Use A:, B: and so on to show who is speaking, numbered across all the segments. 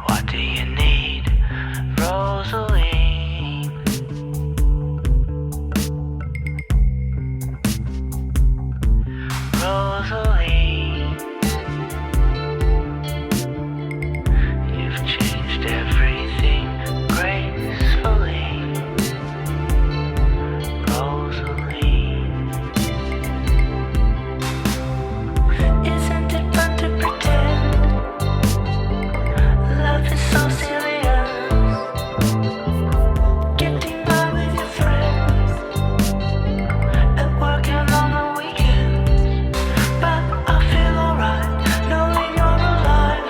A: What do you need, Rosalie? Rosalie, you've changed everything gracefully. Rosalie, isn't it fun to pretend? Love is so serious. Getting by with your friends, at work and on the weekends. But I feel alright knowing you're alive.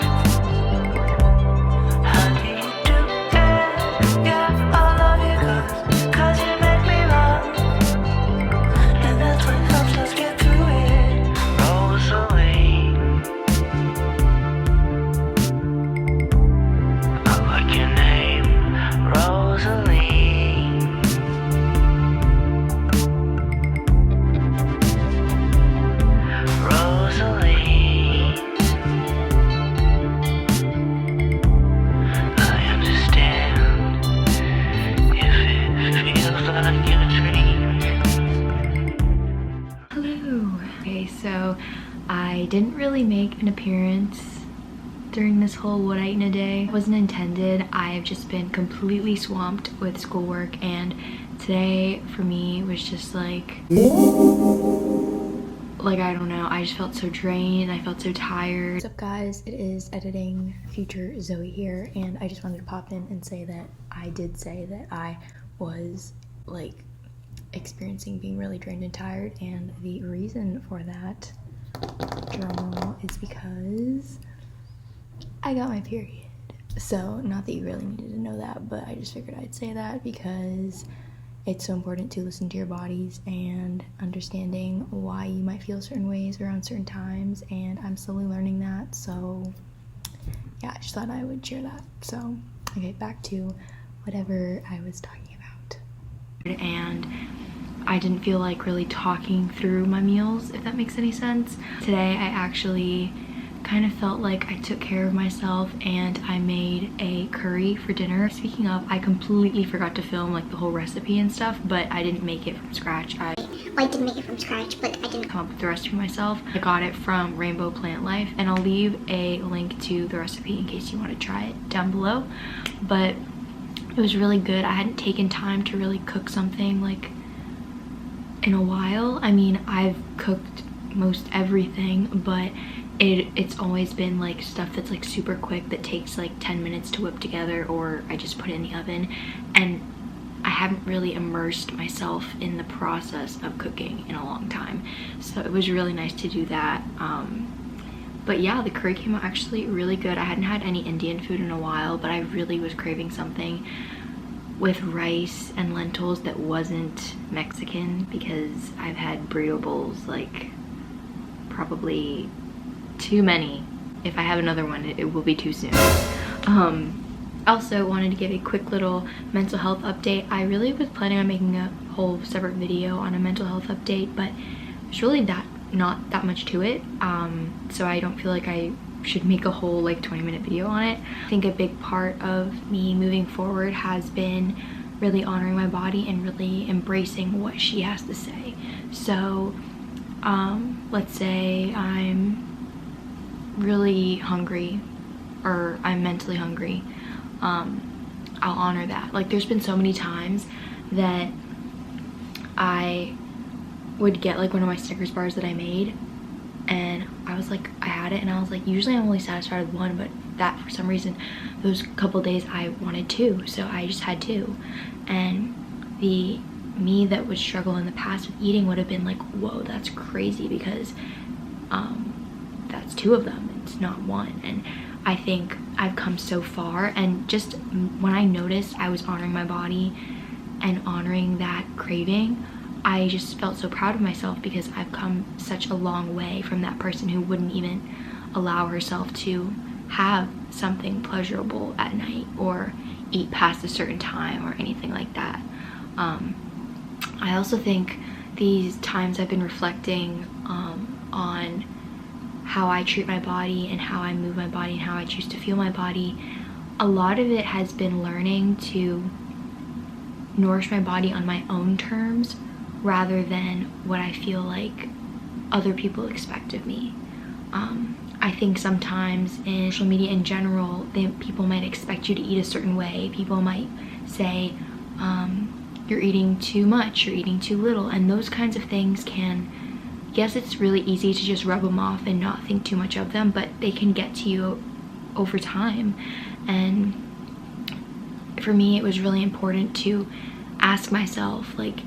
A: How do you do it? Yeah, I love you cause you make me laugh. And that's what helps us get through it. Rosalie, I like your name, Rosalie. Rosalie, I understand if it feels like you're dreaming.
B: Hello. Okay, so I didn't really make an appearance during this whole what I eat in a day. It wasn't intended. I've just been completely swamped with schoolwork, and today for me was just like I don't know, I just felt so drained. I felt so tired. What's up guys, it is editing future Zoe here, and I just wanted to pop in and say that I did say that I was like experiencing being really drained and tired, and the reason for that drama is because I got my period. So not that you really needed to know that, but I just figured I'd say that because it's so important to listen to your bodies and understanding why you might feel certain ways around certain times, and I'm slowly learning that. So yeah, I just thought I would share that. So okay, back to whatever I was talking about. And I didn't feel like really talking through my meals, if that makes any sense. Today I actually kind of felt like I took care of myself, and I made a curry for dinner. Speaking of, I completely forgot to film like the whole recipe and stuff, but I didn't make it from scratch. I
C: didn't make it from scratch, but I didn't
B: come up with the recipe myself. I got it from Rainbow Plant Life, and I'll leave a link to the recipe in case you want to try it down below. But it was really good. I hadn't taken time to really cook something like in a while. I mean, I've cooked most everything, but it's always been like stuff that's like super quick that takes like 10 minutes to whip together, or I just put it in the oven, and I haven't really immersed myself in the process of cooking in a long time. So it was really nice to do that. But yeah, the curry came out actually really good. I hadn't had any Indian food in a while, but I really was craving something with rice and lentils that wasn't Mexican, because I've had burrito bowls like probably too many. If I have another one, it will be too soon. Also wanted to give a quick little mental health update. I really was planning on making a whole separate video on a mental health update, but there's really not that much to it. So I don't feel like I should make a whole like 20-minute video on it. I think a big part of me moving forward has been really honoring my body and really embracing what she has to say. So let's say I'm really hungry, or I'm mentally hungry, I'll honor that. Like, there's been so many times that I would get like one of my Snickers bars that I made, and I was like, I had it and I was like, usually I'm only satisfied with one, but that for some reason those couple days I wanted two, so I just had two. And the me that would struggle in the past with eating would have been like, whoa, that's crazy, because that's two of them, it's not one. And I think I've come so far, and just when I noticed I was honoring my body and honoring that craving, I just felt so proud of myself, because I've come such a long way from that person who wouldn't even allow herself to have something pleasurable at night or eat past a certain time or anything like that. I also think these times I've been reflecting on how I treat my body and how I move my body and how I choose to feel my body a lot of it has been learning to nourish my body on my own terms rather than what I feel like other people expect of me. I think sometimes in social media in general, people might expect you to eat a certain way. People might say, you're eating too much, you're eating too little, and those kinds of things can, yes, it's really easy to just rub them off and not think too much of them, but they can get to you over time. And for me, it was really important to ask myself, like,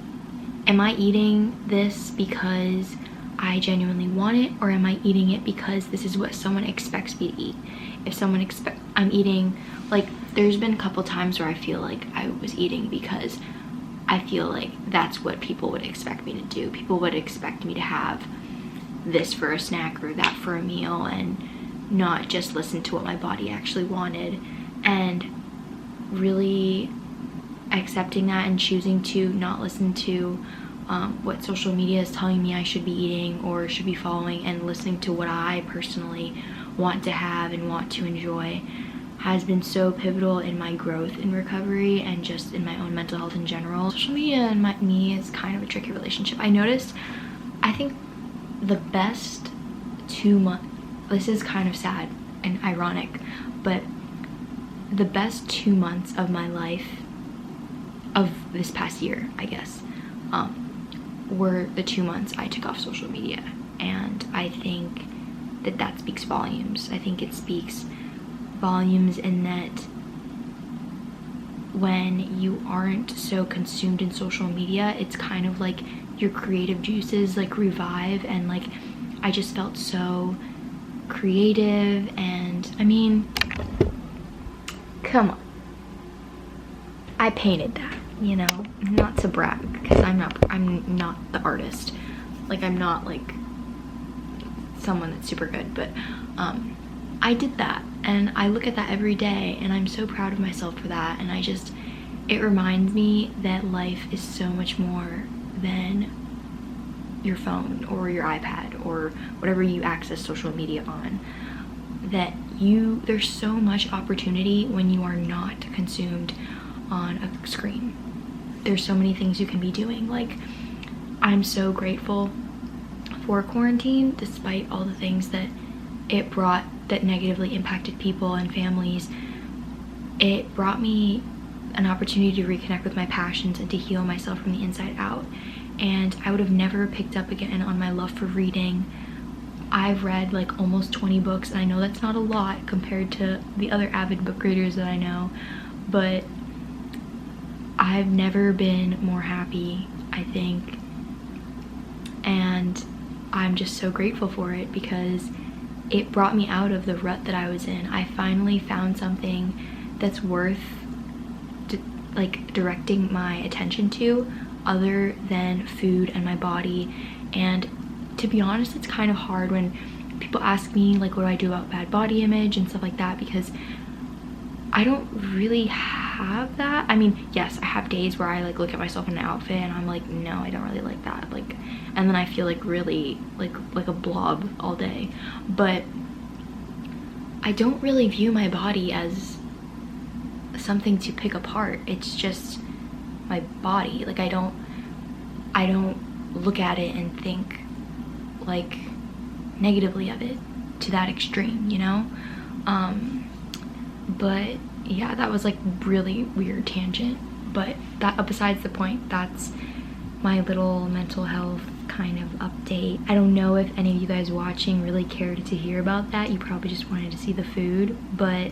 B: am I eating this because I genuinely want it, or am I eating it because this is what someone expects me to eat? If someone I'm eating, like, there's been a couple times where I feel like I was eating because I feel like that's what people would expect me to do. People would expect me to have this for a snack or that for a meal and not just listen to what my body actually wanted. And really accepting that and choosing to not listen to what social media is telling me I should be eating or should be following, and listening to what I personally want to have and want to enjoy has been so pivotal in my growth in recovery and just in my own mental health in general. Social media and me is kind of a tricky relationship. I noticed, I think the best 2 months, this is kind of sad and ironic, but the best 2 months of my life, of this past year, I guess, were the 2 months I took off social media. And I think that speaks volumes. I think it speaks volumes in that when you aren't so consumed in social media, it's kind of like your creative juices like revive, and like I just felt so creative. And I mean, come on, I painted that, you know, not to brag because I'm not the artist, like I'm not like someone that's super good, but I did that, and I look at that every day and I'm so proud of myself for that. And it reminds me that life is so much more than your phone or your iPad or whatever you access social media on. That there's so much opportunity when you are not consumed on a screen. There's so many things you can be doing. Like, I'm so grateful for quarantine, despite all the things that it brought that negatively impacted people and families. It brought me an opportunity to reconnect with my passions and to heal myself from the inside out. And I would have never picked up again on my love for reading. I've read like almost 20 books, and I know that's not a lot compared to the other avid book readers that I know, but I've never been more happy, I think. And I'm just so grateful for it because it brought me out of the rut that I was in. I finally found something that's worth like directing my attention to other than food and my body. And to be honest, it's kind of hard when people ask me like what do I do about bad body image and stuff like that, because I don't really have that. I mean, yes, I have days where I like look at myself in an outfit and I'm like, no, I don't really like that, like, and then I feel like really like a blob all day. But I don't really view my body as something to pick apart. It's just my body. Like I don't look at it and think like negatively of it to that extreme, you know? But yeah, that was like really weird tangent, but that besides the point. That's my little mental health kind of update. I don't know if any of you guys watching really cared to hear about that. You probably just wanted to see the food, but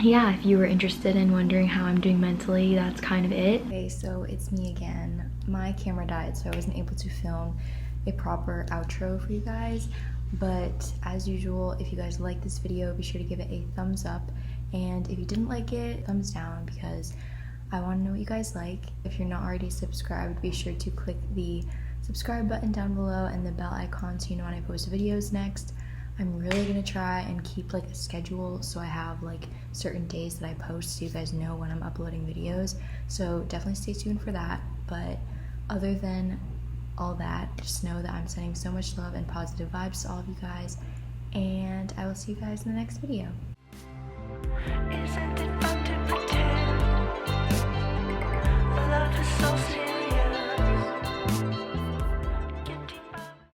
B: yeah, if you were interested in wondering how I'm doing mentally, that's kind of it. Okay, so it's me again. My camera died, so I wasn't able to film a proper outro for you guys, but as usual, if you guys like this video, be sure to give it a thumbs up, and if you didn't like it, thumbs down, because I want to know what you guys like. If you're not already subscribed, be sure to click the subscribe button down below and the bell icon so you know when I post videos next. I'm really gonna try and keep like a schedule so I have like certain days that I post so you guys know when I'm uploading videos, so definitely stay tuned for that. But other than all that, just know that I'm sending so much love and positive vibes to all of you guys, and I will see you guys in the next video.
A: Isn't it